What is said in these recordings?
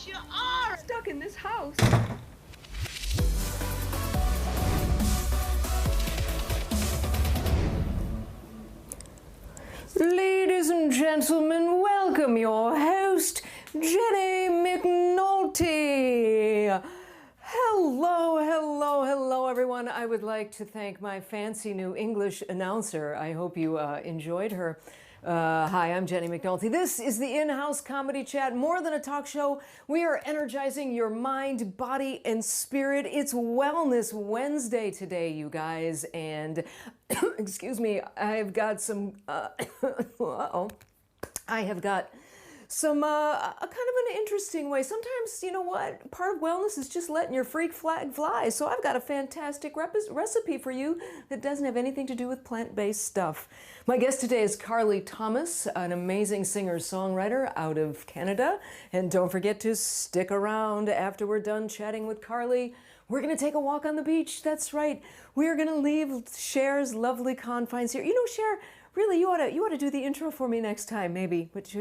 you are! Stuck in this house. Ladies and gentlemen, welcome your host, Jennie McNulty. Hello, everyone. I would like to thank my fancy new English announcer. I hope you enjoyed her. Hi, I'm Jennie McNulty. This is the In-House Comedy Chat. More than a talk show, we are energizing your mind, body, and spirit. It's Wellness Wednesday today, you guys. And, excuse me, I've got some, uh-oh. I have got some, a kind of an interesting way. Sometimes, you know what, part of wellness is just letting your freak flag fly. So I've got a fantastic recipe for you that doesn't have anything to do with plant-based stuff. My guest today is Carly Thomas, an amazing singer-songwriter out of Canada. And don't forget to stick around after we're done chatting with Carly. We're gonna take a walk on the beach, that's right. We're gonna leave Cher's lovely confines here. You know, Cher, really, you ought to do the intro for me next time, maybe. But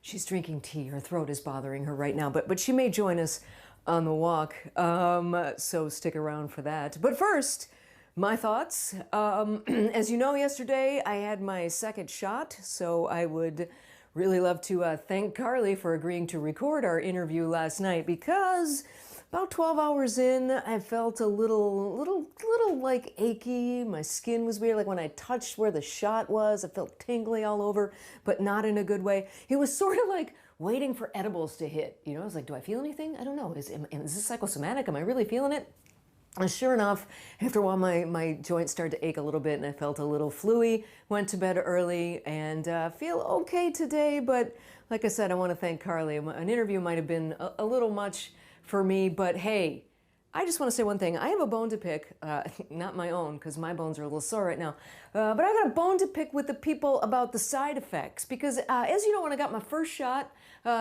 she's drinking tea. Her throat is bothering her right now, but she may join us on the walk. So stick around for that. But first, my thoughts. As you know, yesterday I had my second shot, so I would really love to thank Carly for agreeing to record our interview last night, because about 12 hours in, I felt a little like achy. My skin was weird. Like when I touched where the shot was, I felt tingly all over, but not in a good way. It was sort of like waiting for edibles to hit. You know, I was like, do I feel anything? I don't know. Is this psychosomatic? Am I really feeling it? And sure enough, after a while, my joints started to ache a little bit and I felt a little fluey. Went to bed early and feel okay today. But like I said, I want to thank Carly. An interview might have been a little much for me, but hey, I just want to say one thing. I have a bone to pick, not my own, because my bones are a little sore right now, but I got a bone to pick with the people about the side effects, because as you know, when I got my first shot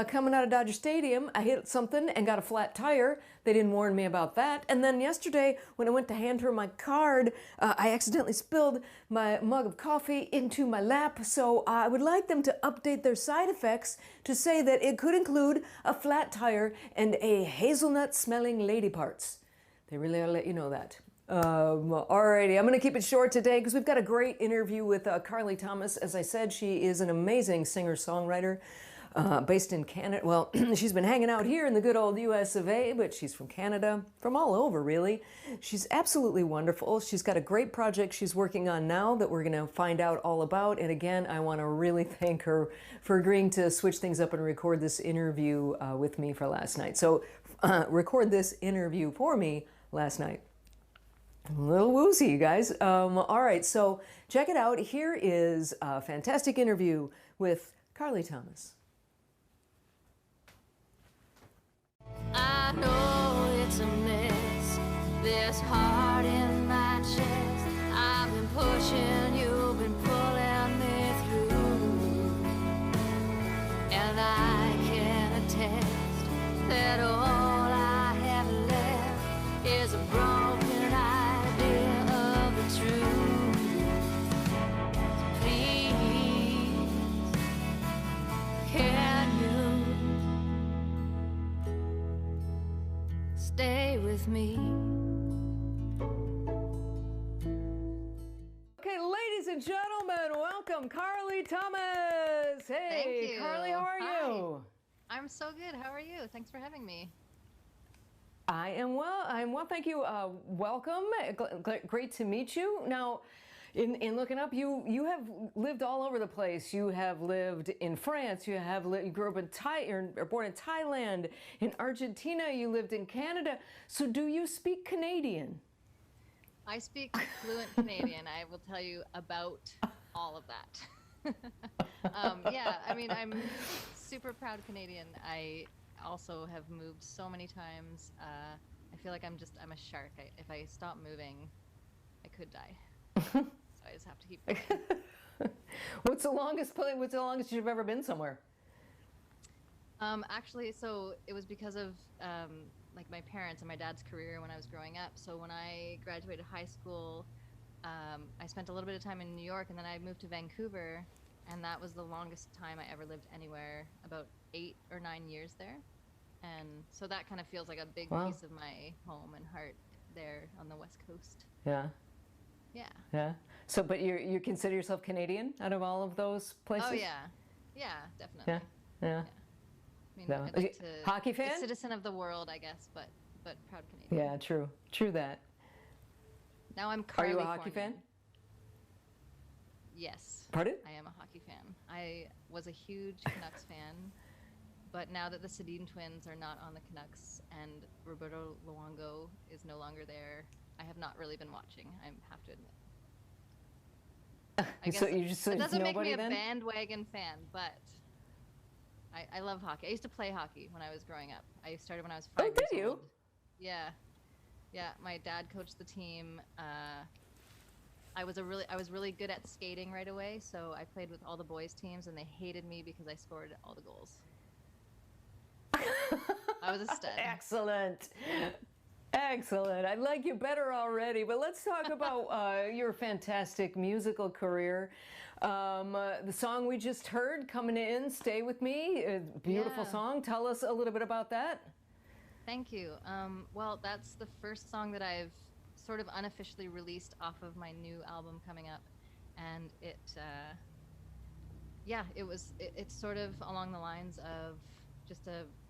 coming out of Dodger Stadium, I hit something and got a flat tire. They didn't warn me about that. And then yesterday, when I went to hand her my card, I accidentally spilled my mug of coffee into my lap. So I would like them to update their side effects to say that it could include a flat tire and a hazelnut-smelling lady parts. They really ought to let you know that. Alrighty, I'm going to keep it short today because we've got a great interview with Carly Thomas. As I said, she is an amazing singer-songwriter based in Canada. Well, she's been hanging out here in the good old US of A, but she's from Canada, from all over, really. She's absolutely wonderful. She's got a great project she's working on now that we're going to find out all about. And again, I want to really thank her for agreeing to switch things up and record this interview with me for last night. So record this interview for me last night. A little woozy, you guys. All right, so check it out. Here is a fantastic interview with Carly Thomas. I know it's a mess, this heart in my chest. I've been pushing, you've been pulling me through. And I can attest that all I have left is a broken idea of the truth. Please, can you stay with me? Okay, ladies and gentlemen, welcome Carly Thomas. Hey, Thank you. Carly, how are Hi. you? I'm so good. How are you? Thanks for having me. I am well. Thank you. Welcome. Great to meet you. Now, in looking up, you have lived all over the place. You have lived in France. You grew up in or born in Thailand, in Argentina. You lived in Canada. So, do you speak Canadian? I speak fluent Canadian. I will tell you about all of that. Yeah, I mean, I'm super proud Canadian. I also have moved so many times. I feel like I'm a shark. If I stop moving, I could die. So I just have to keep going. What's the longest you've ever been somewhere? Actually, so it was because of like my parents and my dad's career when I was growing up. So when I graduated high school, I spent a little bit of time in New York, and then I moved to Vancouver, and that was the longest time I ever lived anywhere, about 8 or 9 years there. and so that kind of feels like a big Wow. piece of my home and heart there on the West Coast. Yeah. Yeah. Yeah. So, but you consider yourself Canadian out of all of those places? Oh yeah, yeah, definitely. Yeah. Yeah. I mean, No. I'd like to Hockey a fan? citizen of the world, I guess, but proud Canadian. Yeah. True. True that. Now I'm Are you a hockey fan? Californian. Yes. Pardon? I am a hockey fan. I was a huge Canucks fan, but now that the Sedin twins are not on the Canucks and Roberto Luongo is no longer there, I have not really been watching, I have to admit. I guess So you just it doesn't make nobody me a then? bandwagon fan, but I love hockey. I used to play hockey when I was growing up. I started when I was 5 Oh, years did you? old. Yeah. Yeah, my dad coached the team. I was really good at skating right away, so I played with all the boys teams, and they hated me because I scored all the goals. I was a stud. Excellent. Excellent. I like you better already. But let's talk about your fantastic musical career. The song we just heard, Coming In, Stay With Me, a beautiful Yeah. song. Tell us a little bit about that. Thank you. Well, that's the first song that I've sort of unofficially released off of my new album coming up, and it's sort of along the lines of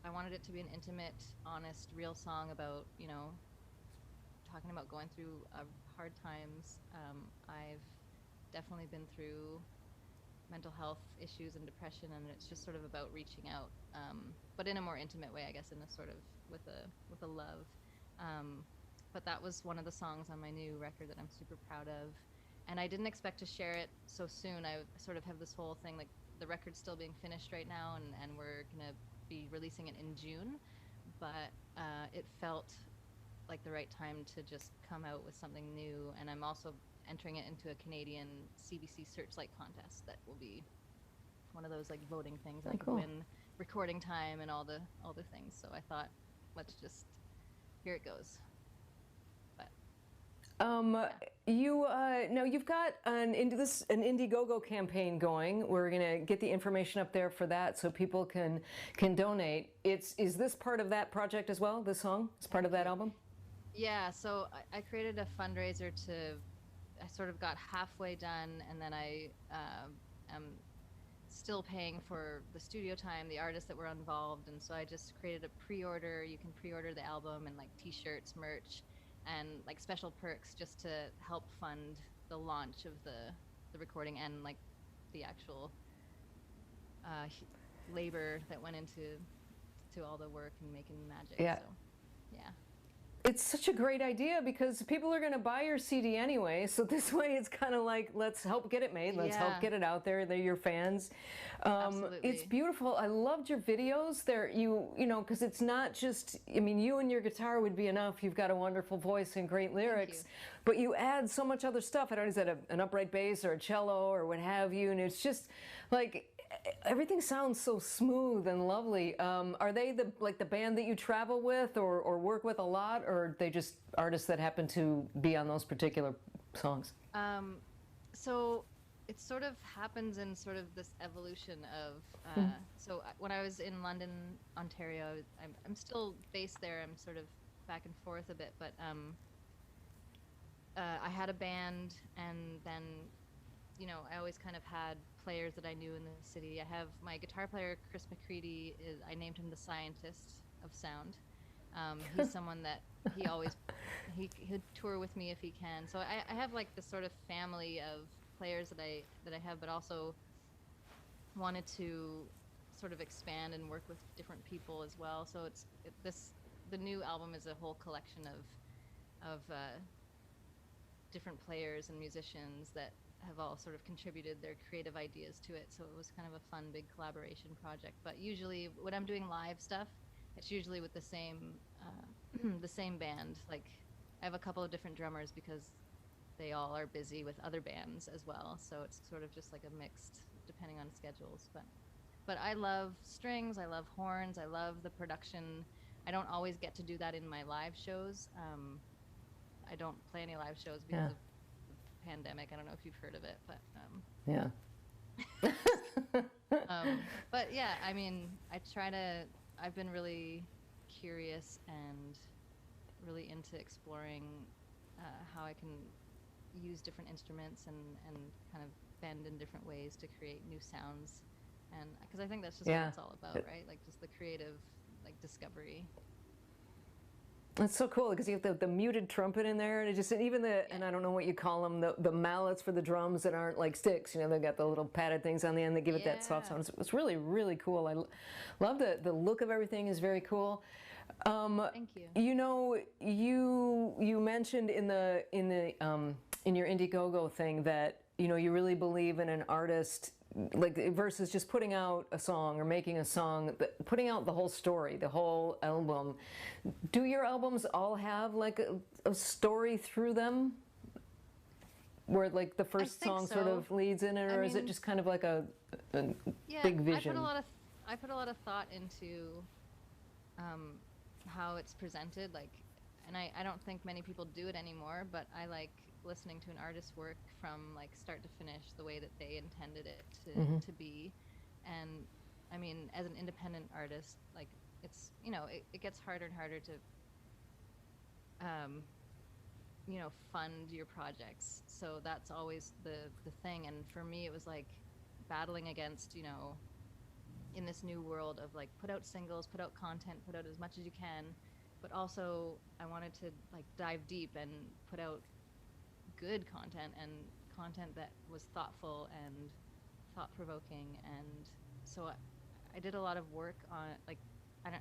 I wanted it to be an intimate, honest, real song about, talking about going through hard times. I've definitely been through mental health issues and depression, and it's just sort of about reaching out, but in a more intimate way, I guess, in a sort of with a love. But that was one of the songs on my new record that I'm super proud of, and I didn't expect to share it so soon. I sort of have this whole thing, like the record's still being finished right now, and we're gonna be releasing it in June, but it felt like the right time to just come out with something new, and I'm also entering it into a Canadian CBC Searchlight contest that will be one of those like voting things. I could cool. win recording time and all the things. So I thought, let's just here it goes. Now you've got an Indiegogo campaign going. We're gonna get the information up there for that so people can donate. Is this part of that project as well? This song is part of that album? Yeah, so I created a fundraiser I sort of got halfway done, and then I am still paying for the studio time, the artists that were involved, and so I just created a pre-order. You can pre-order the album and like t-shirts, merch, and like special perks just to help fund the launch of the recording and like the actual labor that went into all the work and making magic. Yeah. So, yeah. It's such a great idea because people are going to buy your CD anyway. So this way it's kind of like, let's help get it made. Let's help Yeah. get it out there. They're your fans. Absolutely. It's beautiful. I loved your videos. Because it's not just, you and your guitar would be enough. You've got a wonderful voice and great lyrics. But you add so much other stuff. I don't know, is that an upright bass or a cello or what have you? And it's just like, everything sounds so smooth and lovely. Are they the band that you travel with or work with a lot, or are they just artists that happen to be on those particular songs? So it sort of happens in sort of this evolution of when I was in London, Ontario, I'm still based there. I'm sort of back and forth a bit, but I had a band, and then I always kind of had players that I knew in the city. I have my guitar player, Chris McCready, I named him the scientist of sound. He's someone that he'd tour with me if he can. So I have like this sort of family of players that I have, but also wanted to sort of expand and work with different people as well. So the new album is a whole collection of different players and musicians that have all sort of contributed their creative ideas to it. So it was kind of a fun, big collaboration project. But usually when I'm doing live stuff, it's usually with the same band. Like I have a couple of different drummers because they all are busy with other bands as well. So it's sort of just like a mixed, depending on schedules. But I love strings, I love horns, I love the production. I don't always get to do that in my live shows. I don't play any live shows because of pandemic. I don't know if you've heard of it, but yeah. but yeah, I've been really curious and really into exploring how I can use different instruments and kind of bend in different ways to create new sounds. And because I think that's just what it's all about, right? Like just the creative, like, discovery. It's so cool because you have the muted trumpet in there, and it just, and even and I don't know what you call them, the mallets for the drums that aren't like sticks. You know, they've got the little padded things on the end that give it that soft sound. It's really, really cool. I love the look of everything is very cool. Thank you. You know, you mentioned in your Indiegogo thing that, you know, you really believe in an artist, like, versus just putting out a song or making a song, putting out the whole story, the whole album. Do your albums all have like a story through them, where like the first song sort of leads in it, or is it just kind of like a big vision? I put a lot of thought into how it's presented, like, and I don't think many people do it anymore, but I like listening to an artist's work from like start to finish the way that they intended it to be. And I mean, as an independent artist, like, it's, you know, it gets harder and harder to you know, fund your projects, so that's always the thing. And for me, it was like battling against, you know, in this new world of like, put out singles, put out content, put out as much as you can, but also I wanted to like dive deep and put out good content, and content that was thoughtful and thought-provoking. And so I did a lot of work on, like,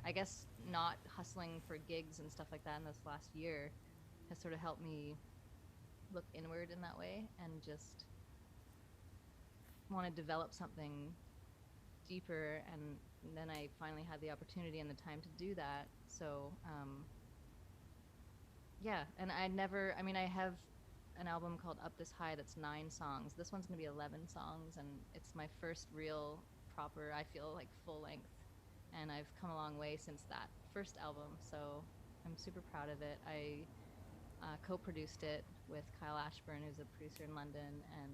I guess not hustling for gigs and stuff like that in this last year has sort of helped me look inward in that way, and just want to develop something deeper. And then I finally had the opportunity and the time to do that. So yeah, and I have an album called Up This High that's 9 songs. This one's gonna be 11 songs, and it's my first real proper, I feel like, full length. And I've come a long way since that first album, so I'm super proud of it. I co-produced it with Kyle Ashburn, who's a producer in London, and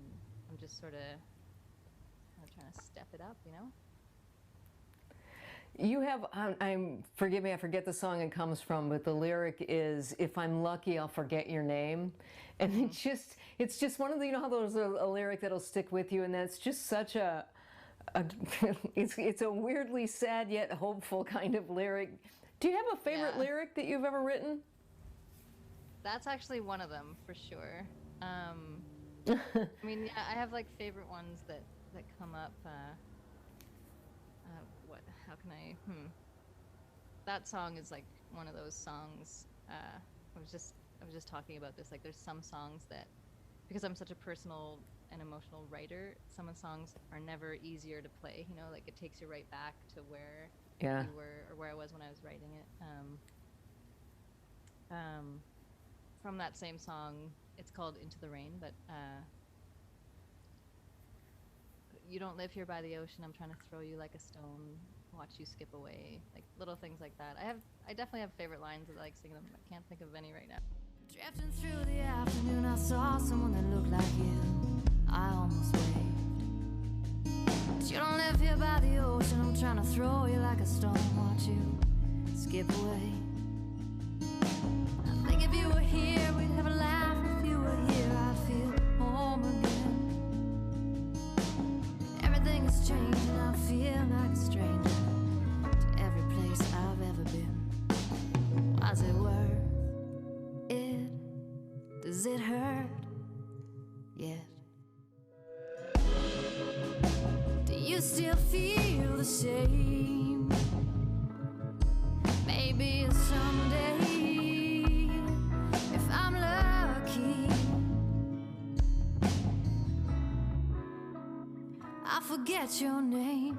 I'm just sort of trying to step it up, you know? You have, forgive me, I forget the song it comes from, but the lyric is, "If I'm lucky, I'll forget your name." And it's just one of the, you know how there's a lyric that'll stick with you, and that's just such it's a weirdly sad yet hopeful kind of lyric. Do you have a favorite lyric that you've ever written? That's actually one of them, for sure. I mean, yeah, I have like favorite ones that come up. How can I? That song is like one of those songs. I was just talking about this. Like, there's some songs that, because I'm such a personal and emotional writer, some of the songs are never easier to play. You know, like, it takes you right back to where you were, or where I was when I was writing it. From that same song, it's called Into the Rain, but you don't live here by the ocean, I'm trying to throw you like a stone, watch you skip away, like little things like that. I definitely have favorite lines that I like singing them. I can't think of any right now. Drifting through the afternoon, I saw someone that looked like you. I almost waved. But you don't live here by the ocean, I'm trying to throw you like a stone, watch you skip away. I think if you were here, we'd have a laugh. If you were here, I'd feel home again. Everything has changed and I feel like a stranger to every place I've ever been. Was it worth it? Does it hurt yet? Do you still feel the same? Maybe someday, if I'm lucky, I'll forget your name.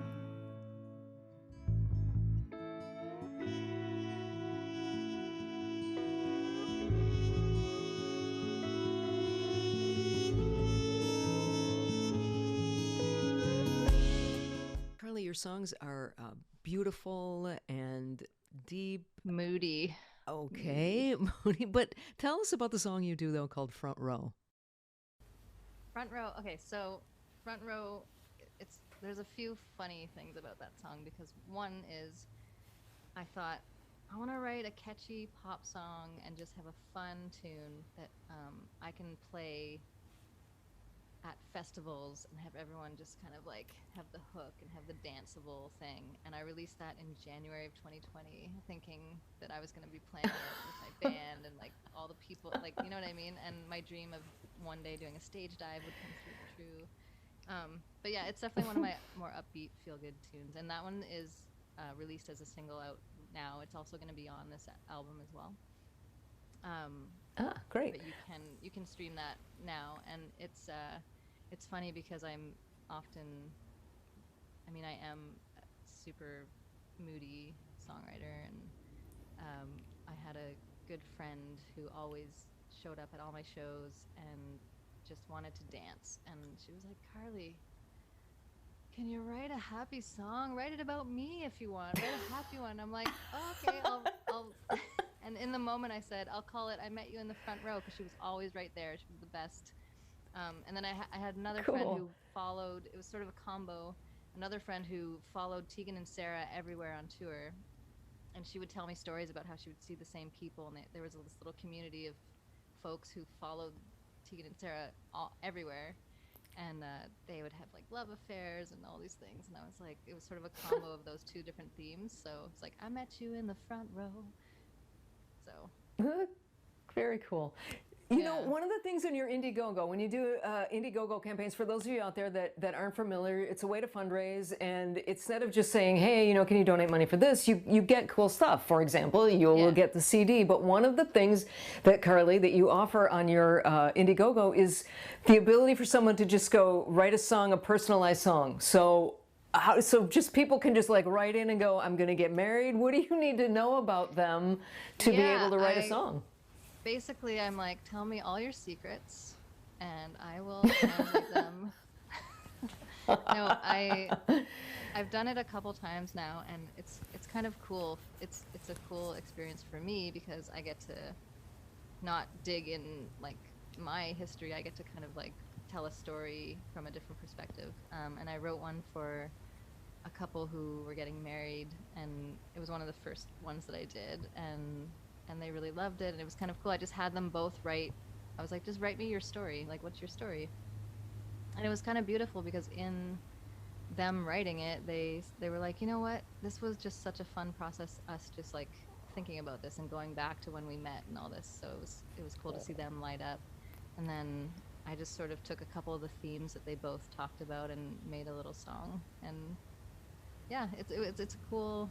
Carly, your songs are beautiful and deep. Moody. Okay, moody. But tell us about the song you do, though, called Front Row. Front Row. Okay, so Front Row, there's a few funny things about that song, because one is, I thought I want to write a catchy pop song and just have a fun tune that I can play at festivals and have everyone just kind of like have the hook and have the danceable thing. And I released that in January of 2020, thinking that I was going to be playing it with my band and like all the people, like, you know what I mean? And my dream of one day doing a stage dive would come true. But yeah, it's definitely one of my more upbeat, feel-good tunes. And that one is released as a single out now. It's also going to be on this album as well. Great. But you can stream that now, and it's funny because I am a super moody songwriter, and I had a good friend who always showed up at all my shows and just wanted to dance, and she was like, Carly, can you write a happy song? Write it about me if you want. Write a happy one. I'm like, oh, okay, I'll And in the moment I said, I'll call it I Met You in the Front Row, because she was always right there. She was the best. And then I had another friend who followed, it was sort of a combo, another friend who followed Tegan and Sarah everywhere on tour. And she would tell me stories about how she would see the same people. And there was this little community of folks who followed Tegan and Sarah everywhere. And they would have like love affairs and all these things. And I was like, it was sort of a combo of those two different themes. So it's like, I met you in the front row. So very cool. You know, one of the things in your Indiegogo, when you do Indiegogo campaigns, for those of you out there that aren't familiar, it's a way to fundraise. And instead of just saying, hey, you know, can you donate money for this? You get cool stuff. For example, you'll get the CD. But one of the things that, Carly, that you offer on your Indiegogo is the ability for someone to just go write a song, a personalized song. So just people can just like write in and go, I'm going to get married. What do you need to know about them to be able to write a song? Basically, I'm like, tell me all your secrets and I will translate them. No, I've done it a couple times now, and it's kind of cool. It's a cool experience for me because I get to not dig in like my history. I get to kind of like tell a story from a different perspective. And I wrote one for a couple who were getting married, and it was one of the first ones that I did, and they really loved it, and it was kind of cool. I just had them both write. I was like, just write me your story. Like, what's your story? And it was kind of beautiful because in them writing it, they were like, you know what? This was just such a fun process, us just like thinking about this and going back to when we met and all this. So it was cool to see them light up. And then I just sort of took a couple of the themes that they both talked about and made a little song. And yeah, it's a cool,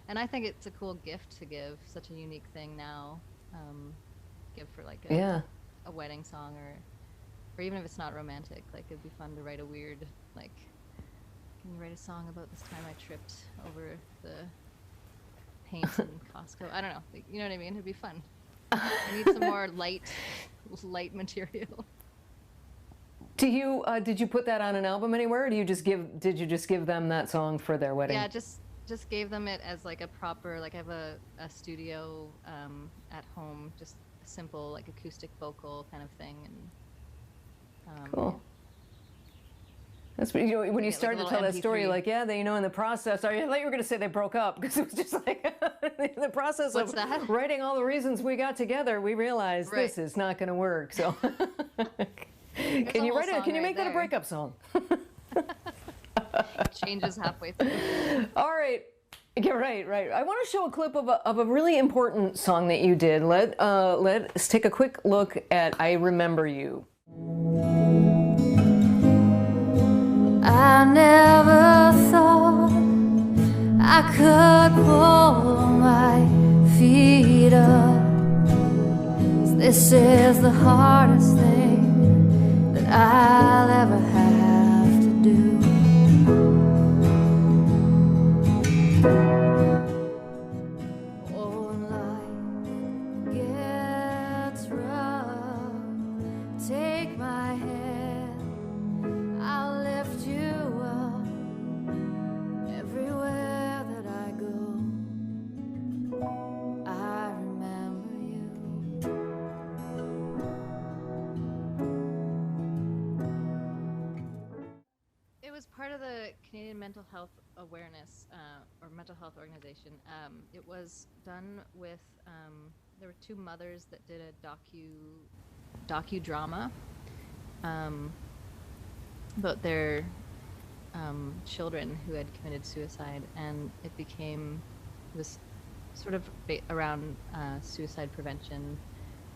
and I think it's a cool gift to give, such a unique thing now. Give for like a wedding song, or even if it's not romantic, like it'd be fun to write a weird, like, can you write a song about this time I tripped over the paint in Costco? I don't know, like, you know what I mean? It'd be fun. I need some more light material. Did you put that on an album anywhere, or did you just give them that song for their wedding? Yeah, just gave them it as like a proper, like I have a studio at home, just a simple like acoustic vocal kind of thing. And cool. That's when you started to tell that story, like, they, in the process, I thought you were going to say they broke up, because it was just like, in the process of writing all the reasons we got together, we realized this is not going to work. So, can you make that a breakup song? Changes halfway through. All right. Yeah, right. I want to show a clip of a really important song that you did. Let's take a quick look at I Remember You. I never thought I could pull my feet up. This is the hardest thing that I'll ever have to do. Oh, life gets rough. Take my hand, I'll lift you up. Everywhere that I go, I remember you. awareness or mental health organization. It was done with there were two mothers that did a docudrama about their children who had committed suicide, and it was sort of around suicide prevention,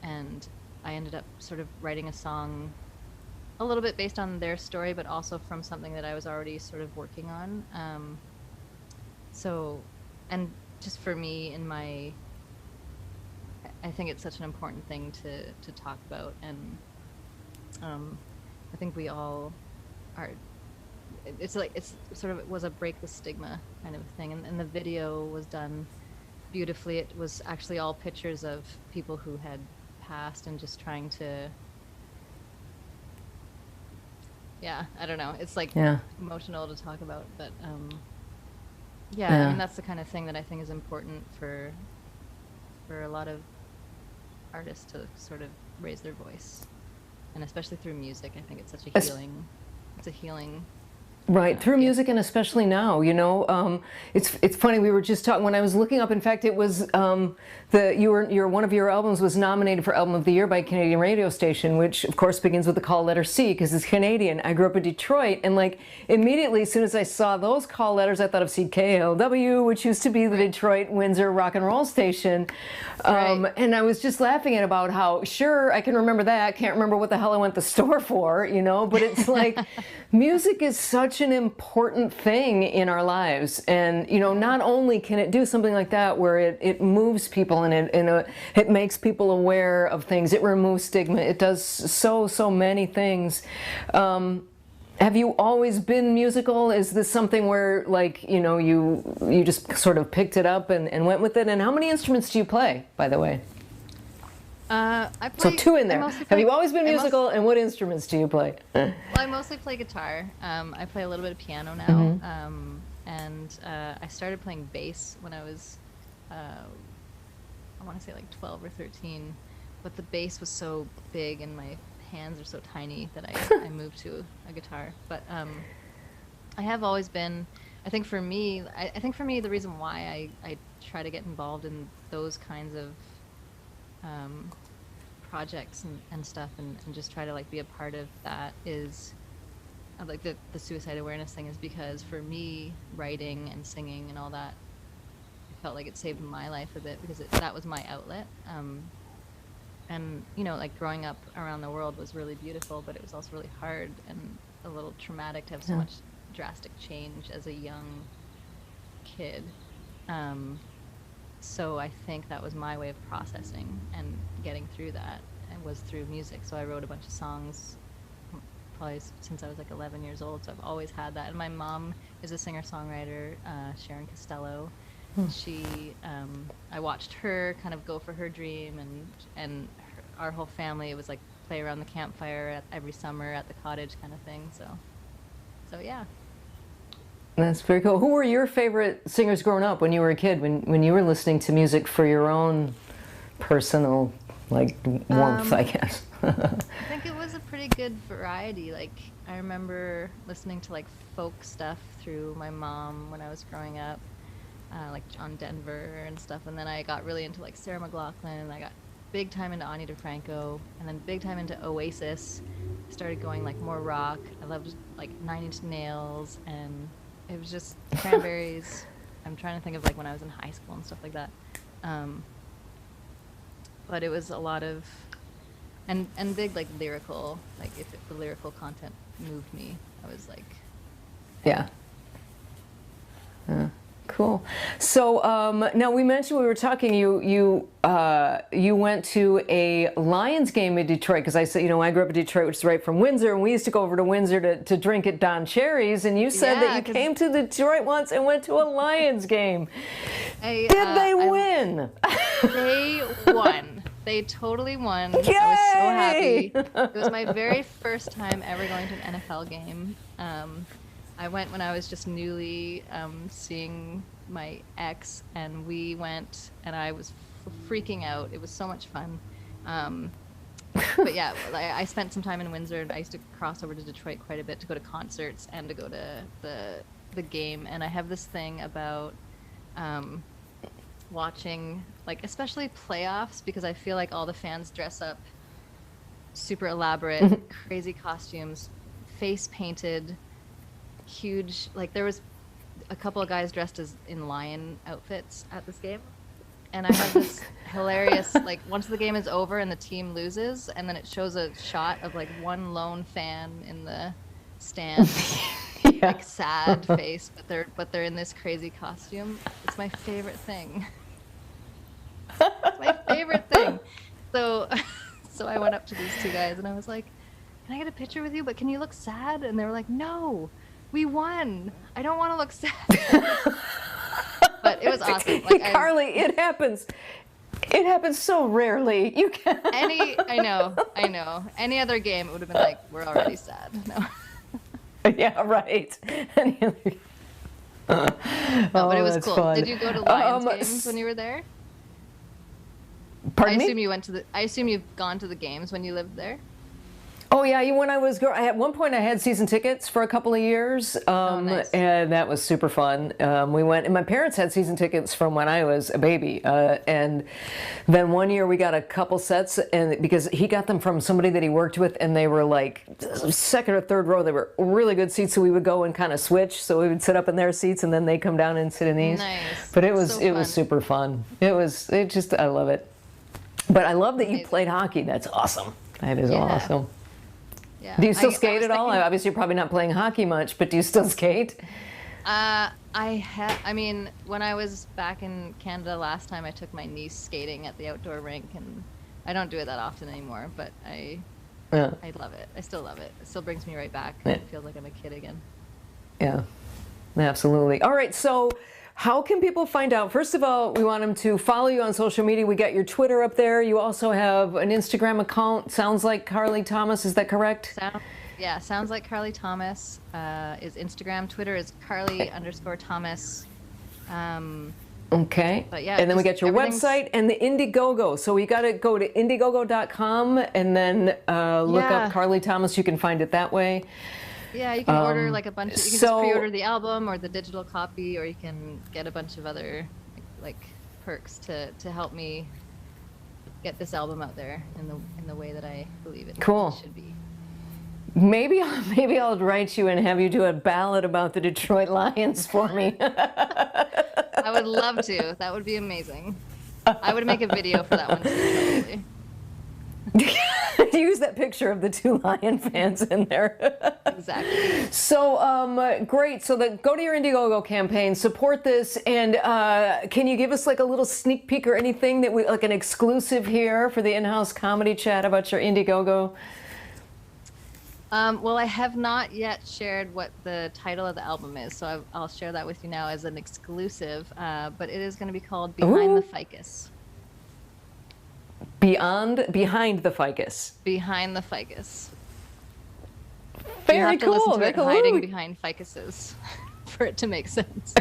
and I ended up sort of writing a song a little bit based on their story, but also from something that I was already sort of working on. And just for me, I think it's such an important thing to talk about, and I think we all are. It's sort of, it was a break the stigma kind of thing, and the video was done beautifully. It was actually all pictures of people who had passed and just trying to. Yeah, I don't know. It's like emotional to talk about, but I mean, that's the kind of thing that I think is important for a lot of artists to sort of raise their voice, and especially through music. I think it's such a healing. It's a healing. Right, through music, and especially now, you know, it's funny. We were just talking when I was looking up. In fact, it was one of your albums was nominated for Album of the Year by a Canadian radio station, which of course begins with the call letter C because it's Canadian. I grew up in Detroit, and like immediately as soon as I saw those call letters, I thought of CKLW, which used to be the Detroit Windsor rock and roll station, and I was just laughing at about how sure I can remember that, can't remember what the hell I went to the store for, you know, but it's like music is such an important thing in our lives, and you know, not only can it do something like that where it moves people and it makes people aware of things, it removes stigma, it does so many things. Have you always been musical? Is this something where, like, you know, you just sort of picked it up and went with it? And how many instruments do you play, by the way? So two in there. Have you always been musical, and what instruments do you play? Well, I mostly play guitar. I play a little bit of piano now, and I started playing bass when I was, I want to say like 12 or 13, but the bass was so big and my hands are so tiny that I moved to a guitar. But I have always been. I think for me, the reason why I try to get involved in those kinds of projects and stuff, and just try to like be a part of that is like the suicide awareness thing, is because for me, writing and singing and all that, I felt like it saved my life a bit because that was my outlet. And you know, like growing up around the world was really beautiful, but it was also really hard and a little traumatic to have so much drastic change as a young kid. So I think that was my way of processing and getting through that, and was through music. So I wrote a bunch of songs probably since I was like 11 years old. So I've always had that. And my mom is a singer-songwriter, Sharon Costello. She, I watched her kind of go for her dream, and our whole family, it was like play around the campfire every summer at the cottage kind of thing. So yeah. That's very cool. Who were your favorite singers growing up when you were a kid, when you were listening to music for your own personal, like, warmth, I guess? I think it was a pretty good variety. Like, I remember listening to, like, folk stuff through my mom when I was growing up, like John Denver and stuff. And then I got really into, like, Sarah McLachlan. I got big time into Ani DeFranco, and then big time into Oasis. Started going, like, more rock. I loved, like, Nine Inch Nails, and it was just Cranberries. I'm trying to think of like when I was in high school and stuff like that. But it was a lot of, and big like lyrical, like if the lyrical content moved me, I was like, yeah. Cool. So now we mentioned, we were talking, you went to a Lions game in Detroit, because I said, you know, I grew up in Detroit, which is right from Windsor, and we used to go over to Windsor to drink at Don Cherry's, and you said that you came to Detroit once and went to a Lions game. Did they win? They won. They totally won. Yay! I was so happy. It was my very first time ever going to an NFL game. I went when I was just newly seeing my ex, and we went, and I was freaking out. It was so much fun. But yeah, I spent some time in Windsor, and I used to cross over to Detroit quite a bit to go to concerts and to go to the the game, and I have this thing about watching, like, especially playoffs, because I feel like all the fans dress up super elaborate, crazy costumes, face painted, huge. Like, there was a couple of guys dressed as in lion outfits at this game, and I have this hilarious, like, once the game is over and the team loses, and then it shows a shot of like one lone fan in the stand, like sad face, but they're in this crazy costume. It's my favorite thing. It's my favorite thing. So I went up to these two guys and I was like, "Can I get a picture with you? But can you look sad?" And they were like, "No, we won. I don't want to look sad." But it was awesome. Like, Carly, it happens. It happens so rarely. You can. I know. Any other game, it would have been like, "We're already sad." No. Yeah, right. No, but it was cool. Fun. Did you go to Lions games when you were there? Pardon me? I assume you've gone to the games when you lived there. Oh yeah, when I was at one point I had season tickets for a couple of years, Nice. and that was super fun. We went, and my parents had season tickets from when I was a baby, and then one year we got a couple sets, and because he got them from somebody that he worked with, and they were like second or third row. They were really good seats, so we would go and kind of switch. So we would sit up in their seats, and then they come down and sit in these. Nice. But it was So super fun. I love it. But I love that you played hockey. That's awesome. That is awesome. Yeah. Do you still skate at all? Obviously, you're probably not playing hockey much, but do you still skate? I mean, when I was back in Canada last time, I took my niece skating at the outdoor rink, and I don't do it that often anymore, but I love it. I still love it. It still brings me right back. Yeah. It feels like I'm a kid again. Yeah, absolutely. All right, so how can people find out? First of all, we want them to follow you on social media. We got your Twitter up there. You also have an Instagram account. Sounds like Carly Thomas. Is that correct? Sounds like Carly Thomas is Instagram. Twitter is Carly_Thomas. Okay. But yeah, and then we got your everything's- website and the Indiegogo. So we got to go to Indiegogo.com and then look up Carly Thomas. You can find it that way. Yeah, you can order like a bunch of, you can just pre-order the album or the digital copy, or you can get a bunch of other like perks to help me get this album out there in the way that I believe it should be. Maybe I'll write you and have you do a ballad about the Detroit Lions for me. I would love to. That would be amazing. I would make a video for that one too, probably. Use that picture of the two Lion fans in there. Exactly. So great. So go to your Indiegogo campaign, support this, and can you give us like a little sneak peek or anything that like an exclusive here for the in-house comedy chat about your Indiegogo? Well, I have not yet shared what the title of the album is, so I'll share that with you now as an exclusive. But it is going to be called Behind the Ficus. Behind the Ficus. Behind the Ficus. Very you have to cool. listen to Very it cool. hiding behind ficuses for it to make sense.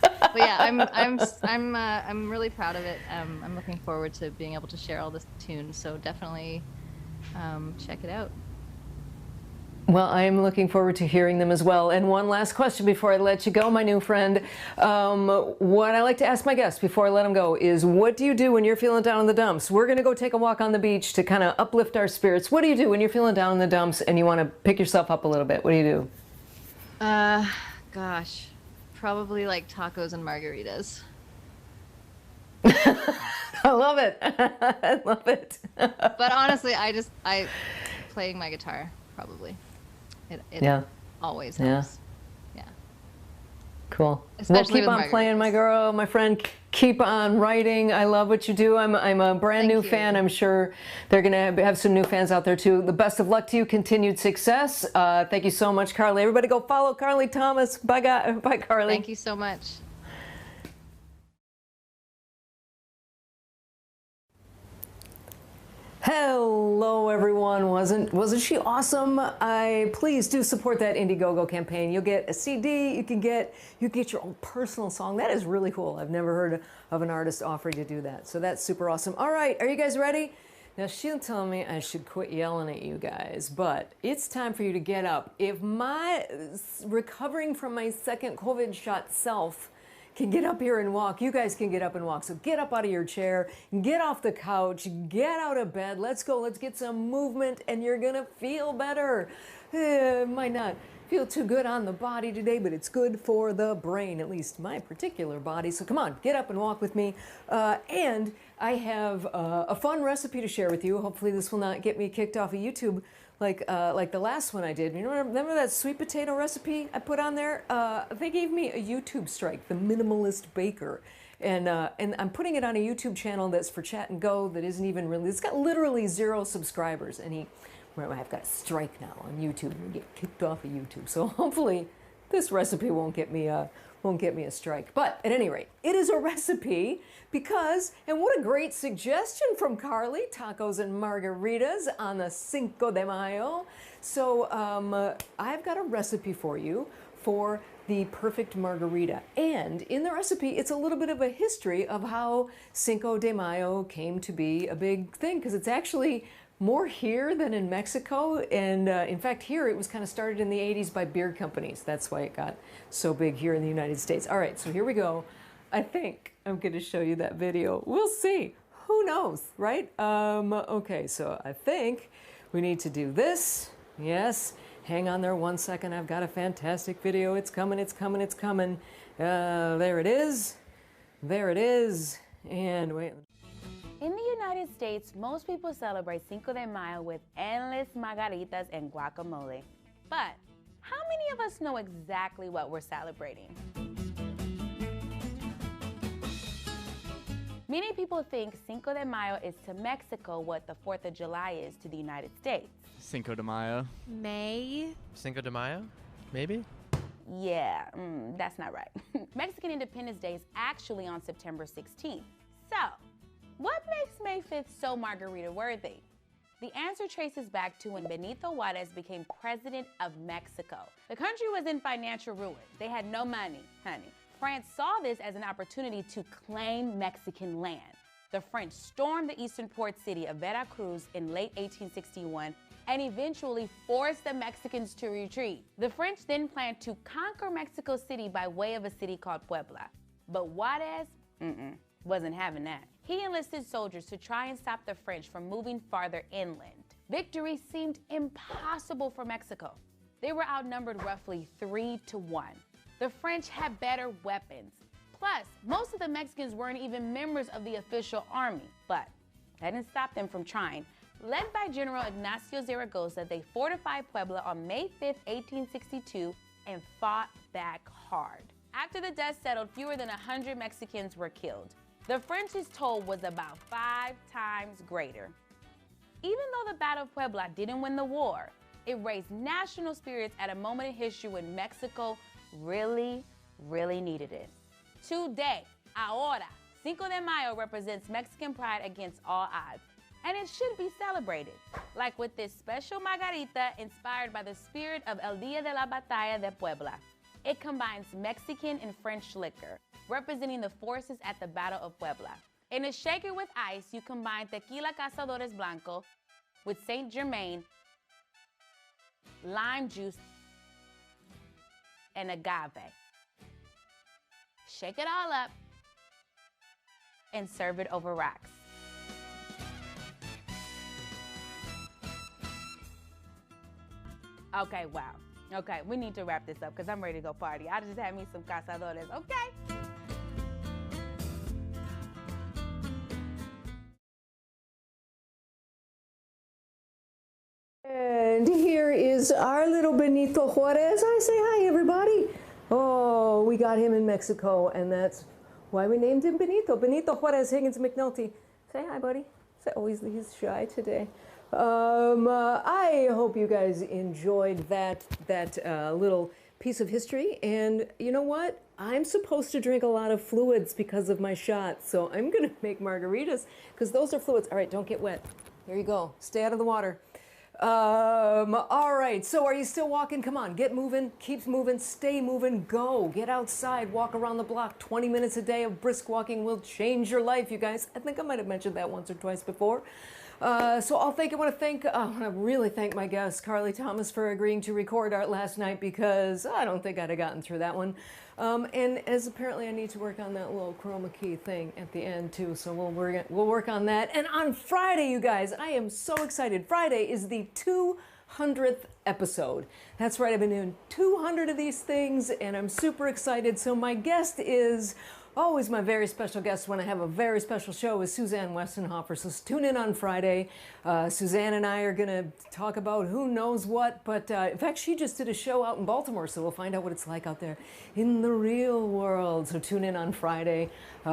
But yeah, I'm really proud of it. I'm looking forward to being able to share all the tunes. So definitely check it out. Well, I'm looking forward to hearing them as well. And one last question before I let you go, my new friend. What I like to ask my guests before I let them go is, what do you do when you're feeling down in the dumps? We're going to go take a walk on the beach to kind of uplift our spirits. What do you do when you're feeling down in the dumps and you want to pick yourself up a little bit? What do you do? Gosh, probably like tacos and margaritas. I love it. I love it. But honestly, I playing my guitar, probably. It always helps. Yeah. Cool. Especially well, keep with on playing, my girl, my friend. Keep on writing. I love what you do. I'm a brand new fan. I'm sure they're going to have some new fans out there too. The best of luck to you. Continued success. Thank you so much, Carly. Everybody go follow Carly Thomas. Bye, Bye, Carly. Thank you so much. Hello everyone, wasn't she awesome? Please do support that Indiegogo campaign. You'll get a CD, you get your own personal song. That is really cool. I've never heard of an artist offering to do that. So that's super awesome. All right, are you guys ready? Now, she'll tell me I should quit yelling at you guys, but it's time for you to get up. If my recovering from my second COVID shot self can get up here and walk, you guys can get up and walk. So get up out of your chair, get off the couch, get out of bed. Let's go. Let's get some movement, and you're going to feel better. Might not feel too good on the body today, but it's good for the brain, at least my particular body. So come on, get up and walk with me. And I have a fun recipe to share with you. Hopefully this will not get me kicked off of YouTube like the last one I did. You know, remember that sweet potato recipe I put on there? They gave me a YouTube strike, The Minimalist Baker. And I'm putting it on a YouTube channel that's for Chat and Go that isn't even really, it's got literally 0 subscribers. And I've got a strike now on YouTube and get kicked off of YouTube. So hopefully this recipe won't get me a strike. But at any rate, it is a recipe because, and what a great suggestion from Carly, tacos and margaritas on the Cinco de Mayo. So I've got a recipe for you for the perfect margarita. And in the recipe, it's a little bit of a history of how Cinco de Mayo came to be a big thing, because it's actually more here than in Mexico. And in fact, here it was kind of started in the 80s by beer companies. That's why it got so big here in the United States. All right, so here we go. I think I'm going to show you that video. We'll see. Who knows, right? Okay, so I think we need to do this. Yes. Hang on there 1 second. I've got a fantastic video. It's coming, it's coming, it's coming. There it is. There it is. And wait. In the United States, most people celebrate Cinco de Mayo with endless margaritas and guacamole. But how many of us know exactly what we're celebrating? Many people think Cinco de Mayo is to Mexico what the 4th of July is to the United States. Cinco de Mayo. May? Cinco de Mayo? Maybe? Yeah, that's not right. Mexican Independence Day is actually on September 16th. So, what makes May 5th so margarita worthy? The answer traces back to when Benito Juarez became president of Mexico. The country was in financial ruin. They had no money, honey. France saw this as an opportunity to claim Mexican land. The French stormed the eastern port city of Veracruz in late 1861 and eventually forced the Mexicans to retreat. The French then planned to conquer Mexico City by way of a city called Puebla. But Juarez, wasn't having that. He enlisted soldiers to try and stop the French from moving farther inland. Victory seemed impossible for Mexico. They were outnumbered roughly 3-1. The French had better weapons. Plus, most of the Mexicans weren't even members of the official army. But that didn't stop them from trying. Led by General Ignacio Zaragoza, they fortified Puebla on May 5, 1862, and fought back hard. After the dust settled, fewer than 100 Mexicans were killed. The French's toll was about 5 times greater. Even though the Battle of Puebla didn't win the war, it raised national spirits at a moment in history when Mexico really, really needed it. Today, ahora, Cinco de Mayo represents Mexican pride against all odds, and it should be celebrated, like with this special margarita inspired by the spirit of El Día de la Batalla de Puebla. It combines Mexican and French liquor, representing the forces at the Battle of Puebla. In a shaker with ice, you combine Tequila Cazadores Blanco with Saint Germain, lime juice, and agave. Shake it all up and serve it over rocks. Okay, wow. Okay, we need to wrap this up because I'm ready to go party. I just had me some cazadores, okay? And here is our little Benito Juarez. I say hi, everybody. Oh, we got him in Mexico, and that's why we named him Benito. Benito Juarez Higgins McNulty. Say hi, buddy. Say, oh, he's shy today. I hope you guys enjoyed that little piece of history. And you know what? I'm supposed to drink a lot of fluids because of my shot. So I'm going to make margaritas because those are fluids. All right, don't get wet. There you go. Stay out of the water. All right, so are you still walking? Come on, get moving, keep moving, stay moving, go. Get outside, walk around the block. 20 minutes a day of brisk walking will change your life, you guys. I think I might have mentioned that once or twice before. So I want to really thank my guest, Carly Thomas, for agreeing to record art last night, because I don't think I'd have gotten through that one. And as apparently I need to work on that little chroma key thing at the end too, so we'll work on that. And on Friday, you guys, I am so excited. Friday is the 200th episode. That's right, I've been doing 200 of these things, and I'm super excited. So my guest is always my very special guest when I have a very special show, is Suzanne Westenhofer. So tune in on Friday. Suzanne and I are going to talk about who knows what, but in fact, she just did a show out in Baltimore, so we'll find out what it's like out there in the real world. So tune in on Friday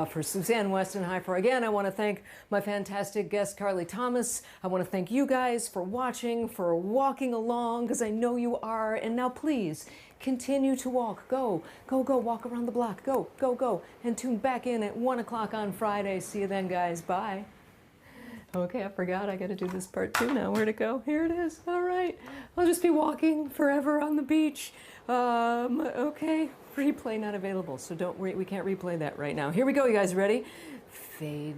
for Suzanne Westenhofer. Again, I want to thank my fantastic guest, Carly Thomas. I want to thank you guys for watching, for walking along, because I know you are. And now please, continue to walk. Go, walk around the block. Go. And tune back in at 1 o'clock on Friday. See you then, guys. Bye. Okay, I forgot. I got to do this part too now. Where'd it go? Here it is. All right. I'll just be walking forever on the beach. Okay. Replay not available, so we can't replay that right now. Here we go, you guys. Ready? Fade.